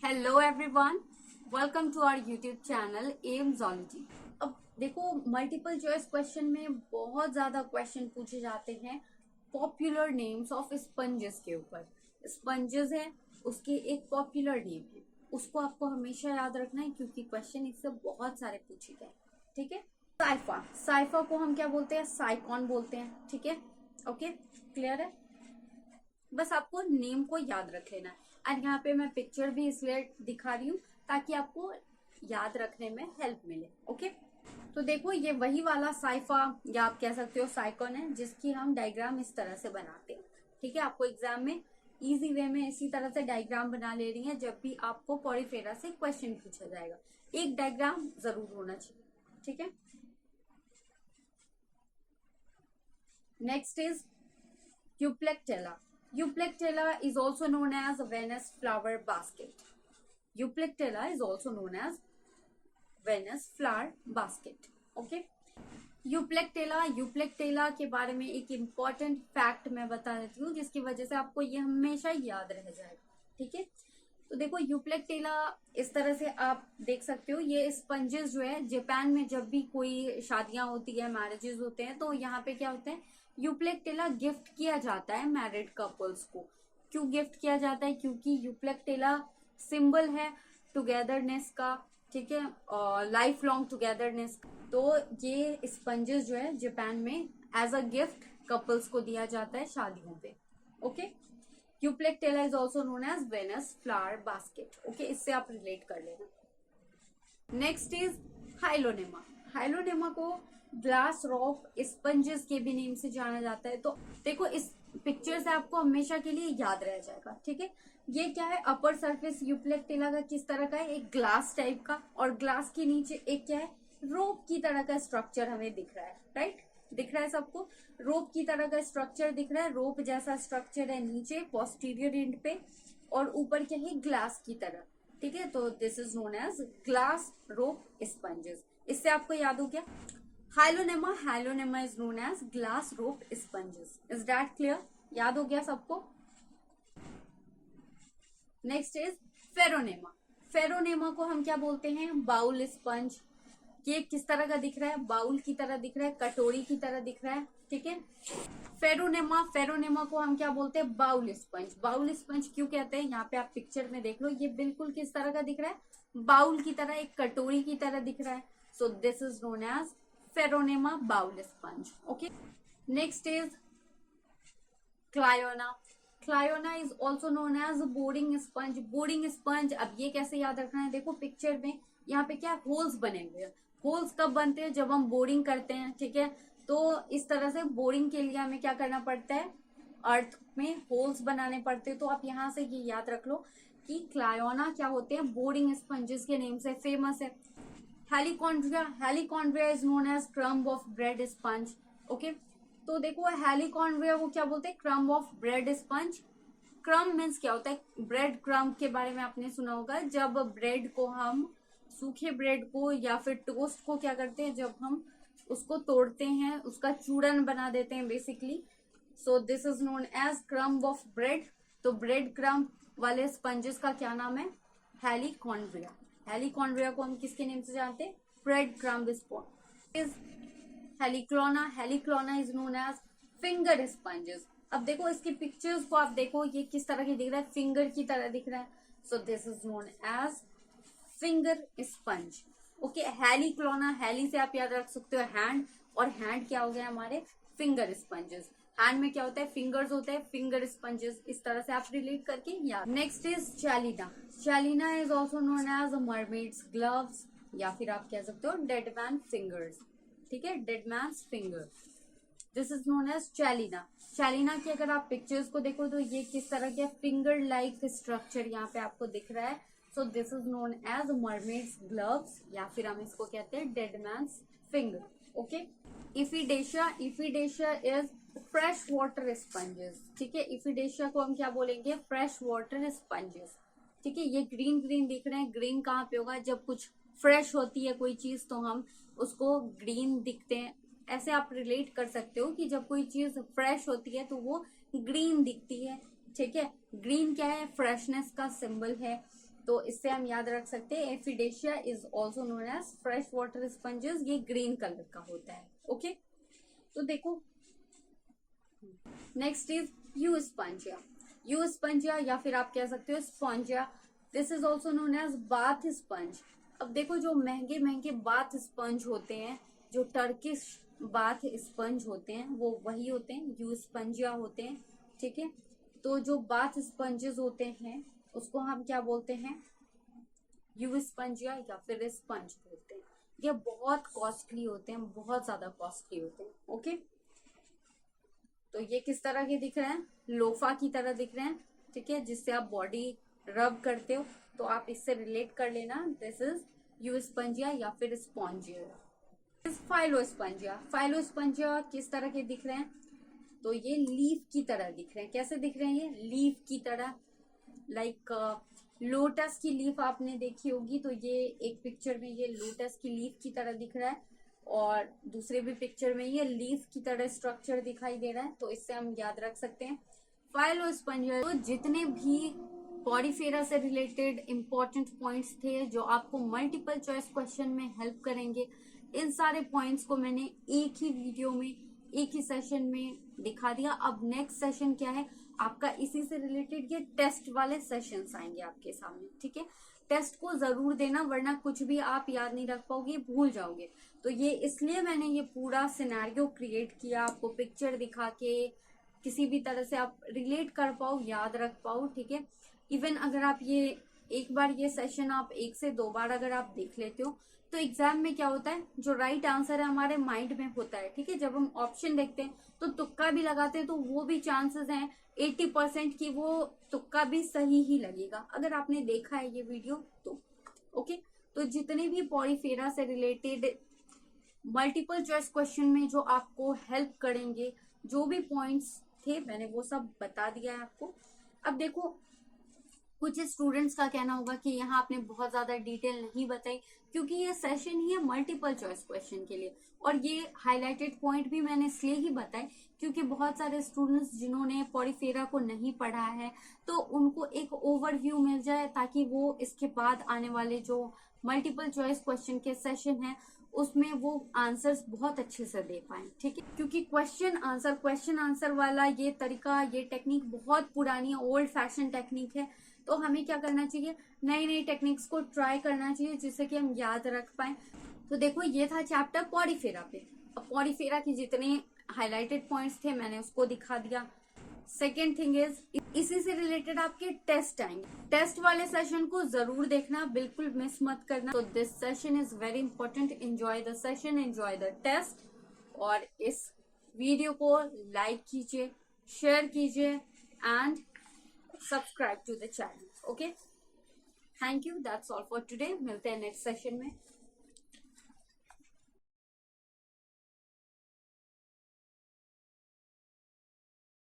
Hello everyone, welcome to our YouTube channel M zoology. अब देखो, multiple choice question में बहुत ज़्यादा क्वेश्चन पूछे जाते हैं पॉपुलर नेम्स ऑफ स्पंजेस के ऊपर। स्पंजेस है, उसके एक पॉपुलर नेम है, उसको आपको हमेशा याद रखना है क्योंकि क्वेश्चन इससे बहुत सारे पूछे गए। ठीक है। साइफा, साइफा को हम क्या बोलते हैं? साइकॉन बोलते हैं। ठीक है, ओके, क्लियर है। बस आपको नेम को याद रख लेना है। एंड यहाँ पे मैं पिक्चर भी इसलिए दिखा रही हूँ ताकि आपको याद रखने में हेल्प मिले। ओके, तो देखो ये वही वाला साइफा या आप कह सकते हो साइकॉन है जिसकी हम डायग्राम इस तरह से बनाते हैं। ठीक है, आपको एग्जाम में इजी वे में इसी तरह से डायग्राम बना ले रही है। जब भी आपको पॉलीफेरा से क्वेश्चन पूछा जाएगा एक डायग्राम जरूर होना चाहिए। ठीक है, next is Euplectella. Euplectella is also known as Venus flower basket. Euplectella is also known as Venus flower basket. Okay. Euplectella के बारे में एक इम्पॉर्टेंट फैक्ट मैं बता देती हूँ जिसकी वजह से आपको ये हमेशा याद रह जाएगा। ठीक है, तो देखो यूप्लेक्टेला इस तरह से आप देख सकते हो। ये स्पंजेस जो है जापान में जब भी कोई शादियां होती है, मैरिजेस होते हैं, तो यहाँ पे क्या होते हैं, यूप्लेक्टेला गिफ्ट किया जाता है मैरिड कपल्स को। क्यों गिफ्ट किया जाता है? क्योंकि यूप्लेक्टेला सिंबल है टुगेदरनेस का। ठीक है, और लाइफ लॉन्ग टुगेदरनेस। तो ये स्पंजेस जो है जापान में एज अ गिफ्ट कपल्स को दिया जाता है शादियों पे। Okay, Euplectella is also known as Venus flower basket. Okay, इससे आप रिलेट कर लेना। Next is हाइलोनेमा। हाइलोनेमा को ग्लास रॉक स्पंजेस के भी नेम से जाना जाता है। तो देखो, इस पिक्चर से आपको हमेशा के लिए याद रह जाएगा। ठीक है, ये क्या है, अपर सरफेस यूप्लेक्टेला का किस तरह का है, एक ग्लास टाइप का, और ग्लास के नीचे एक क्या है, रोप की तरह का स्ट्रक्चर हमें दिख रहा है। राइट, दिख रहा है सबको, रोप की तरह का स्ट्रक्चर दिख रहा है। रोप जैसा स्ट्रक्चर है नीचे पोस्टीरियर एंड पे, और ऊपर क्या है, ग्लास की तरह। ठीक है, तो this is known as glass rope sponges. इससे आपको याद हो गया Hyalonema. Hyalonema is known as glass rope sponges. Is that clear? याद हो गया सबको? Next is फेरोनेमा। फेरोनेमा को हम क्या बोलते हैं? Bowl sponge. ये किस तरह का दिख रहा है? बाउल की तरह दिख रहा है, कटोरी की तरह दिख रहा है। ठीक है, फेरोनेमा, फेरोनेमा को हम क्या बोलते हैं? Bowl sponge. बाउल स्पंज क्यों कहते हैं? यहाँ पे आप पिक्चर में देख लो, ये बिल्कुल किस तरह का दिख रहा है? बाउल की तरह, एक कटोरी की तरह दिख रहा है। So this is known as Pheronema bowl sponge. Okay, next is Cliona. Cliona is also known as boarding sponge. Boarding sponge, अब ये कैसे याद रखना है? देखो पिक्चर में यहाँ पे क्या होल्स बने हुए हैं। होल्स कब बनते हैं? जब हम बोरिंग करते हैं। ठीक है, तो इस तरह से बोरिंग के लिए हमें क्या करना पड़ता है? अर्थ में होल्स बनाने पड़ते हैं। तो आप यहाँ से ये याद रख लो कि क्लायोना क्या होते हैं? बोर्डिंग स्पंजेस के नेम से फेमस है। Halichondria, Halichondria is known as crumb of bread sponge. Okay, तो देखो हेलिकॉन्ड्रिया को क्या बोलते हैं? Crumb of bread sponge. Crumb means क्या होता है? ब्रेड क्रम्ब के बारे में आपने सुना होगा, जब ब्रेड को हम, सूखे ब्रेड को या फिर टोस्ट को क्या करते हैं, जब हम उसको तोड़ते हैं उसका चूरन बना देते हैं basically. So this is known as crumb of bread. तो ब्रेड क्रम्ब वाले स्पंजेस का क्या नाम है? हेलिकॉन्ड्रिया। हेलिकॉन्ड्रिया को हम किसके नेम से जानते हैं? Bread crumb sponge. Is Haliclona. Haliclona is known as finger sponges. अब देखो इसकी पिक्चर्स को आप देखो, ये किस तरह की दिख रहा है? फिंगर की तरह दिख रहा है। So this is known as finger sponge. Okay, Haliclona, हेली से आप याद रख सकते हो हैंड, और हैंड क्या हो गया हमारे? Finger sponges. हैंड में क्या होता है? फिंगर्स होते हैं, फिंगर स्पंजेस। इस तरह से आप रिलेट करके याद। Next is Chalina. Chalina is also known as mermaid's gloves, या फिर आप कह सकते हो डेड मैन फिंगर्स। ठीक है, dead man finger, this is known as Chalina. Chalina की अगर आप पिक्चर्स को देखो तो ये किस तरह के फिंगर लाइक स्ट्रक्चर यहाँ पे आपको दिख रहा है। So this is known as mermaid's gloves, या फिर हम इसको कहते हैं dead man's finger. Okay, Ephydatia, Ephydatia is fresh water sponges. ठीक है, इफिडेशिया को हम क्या बोलेंगे? Fresh water sponges. ठीक है, ये ग्रीन ग्रीन दिख रहे हैं। ग्रीन कहाँ पे होगा? जब कुछ फ्रेश होती है कोई चीज तो हम उसको ग्रीन दिखते हैं। ऐसे आप रिलेट कर सकते हो कि जब कोई चीज फ्रेश होती है तो वो ग्रीन दिखती है। ठीक है, ग्रीन क्या है? फ्रेशनेस का सिंबल है। तो इससे हम याद रख सकते हैं Ephydatia is also known as fresh water sponges, ये ग्रीन कलर का होता है। ओके, तो देखो next is Euspongia. Euspongia या फिर आप कह सकते हो Spongia, this is also known as bath sponge. अब देखो जो महंगे महंगे बाथ स्पंज होते हैं, जो टर्किश बाथ स्पंज होते हैं, वो वही होते हैं, यू स्पंजिया होते हैं। ठीक है, तो जो बाथ स्पंजेस होते हैं उसको हम क्या बोलते हैं, यू स्पंजिया या फिर स्पंज बोलते हैं। ये बहुत कॉस्टली होते हैं, बहुत ज्यादा कॉस्टली होते हैं। ओके, तो ये किस तरह के दिख रहे हैं, लोफा की तरह दिख रहे हैं। ठीक है, जिससे आप बॉडी रब करते हो, तो आप इससे रिलेट कर लेना, दिस इज यू स्पंजिया या फिर स्पॉन्जिया। फाइलोस्पंजिया। फाइलोस्पंजिया किस तरह के दिख रहे हैं, तो ये लीफ की तरह दिख रहे हैं। कैसे दिख रहे हैं, ये लीफ की तरह, लाइक लोटस की लीफ आपने देखी होगी, तो ये एक पिक्चर में ये लोटस की लीफ की तरह दिख रहा है, और दूसरे भी पिक्चर में ये लीफ की तरह स्ट्रक्चर दिखाई दे रहा है। तो इससे हम याद रख सकते हैं फाइलोस्पंजिया। तो जितने भी पॉरीफेरा से रिलेटेड इंपॉर्टेंट पॉइंट्स थे जो आपको मल्टीपल चॉइस क्वेश्चन में हेल्प करेंगे, इन सारे पॉइंट्स को मैंने एक ही वीडियो में, एक ही सेशन में दिखा दिया। अब नेक्स्ट सेशन क्या है आपका, इसी से रिलेटेड ये टेस्ट वाले सेशंस आएंगे आपके सामने। ठीक है, टेस्ट को जरूर देना, वरना कुछ भी आप याद नहीं रख पाओगे, भूल जाओगे। तो ये इसलिए मैंने ये पूरा सिनेरियो क्रिएट किया, आपको पिक्चर दिखा के किसी भी तरह से आप रिलेट कर पाओ, याद रख पाओ। ठीक है, इवन अगर आप ये एक बार ये सेशन आप 1 से 2 बार अगर आप देख लेते हो, तो एग्जाम में क्या होता है, जो राइट आंसर है हमारे माइंड में होता है। ठीक है, जब हम ऑप्शन देखते हैं तो तुक्का भी लगाते हैं, तो वो भी चांसेस हैं 80% की वो तुक्का भी सही ही लगेगा, अगर आपने देखा है ये वीडियो तो। ओके, तो जितने भी पॉरीफेरा से रिलेटेड मल्टीपल चॉइस क्वेश्चन में जो आपको हेल्प करेंगे, जो भी पॉइंट्स थे मैंने वो सब बता दिया है आपको। अब देखो कुछ स्टूडेंट्स का कहना होगा कि यहाँ आपने बहुत ज्यादा डिटेल नहीं बताई, क्योंकि ये सेशन ही है मल्टीपल चॉइस क्वेश्चन के लिए, और ये हाईलाइटेड पॉइंट भी मैंने इसलिए ही बताए क्योंकि बहुत सारे स्टूडेंट्स जिन्होंने पॉरीफेरा को नहीं पढ़ा है, तो उनको एक ओवरव्यू मिल जाए, ताकि वो इसके बाद आने वाले जो मल्टीपल चॉइस क्वेश्चन के सेशन है उसमें वो आंसर्स बहुत अच्छे से दे पाए। ठीक है, क्योंकि क्वेश्चन आंसर वाला ये तरीका, ये टेक्निक बहुत पुरानी ओल्ड फैशन टेक्निक है। तो हमें क्या करना चाहिए, नई नई टेक्निक्स को ट्राई करना चाहिए, जिससे कि हम याद रख पाए। तो देखो ये था चैप्टर पॉरीफेरा पे। अब पॉरीफेरा की जितने हाईलाइटेड पॉइंट्स थे मैंने उसको दिखा दिया। सेकेंड थिंग इज, इसी से रिलेटेड आपके टेस्ट आएंगे, टेस्ट वाले सेशन को जरूर देखना, बिल्कुल मिस मत करना। तो this session is very important, enjoy the session, enjoy the test, और इस वीडियो को लाइक कीजिए, शेयर कीजिए and subscribe to the channel. Okay, thank you, that's all for today. मिलते हैं नेक्स्ट सेशन में।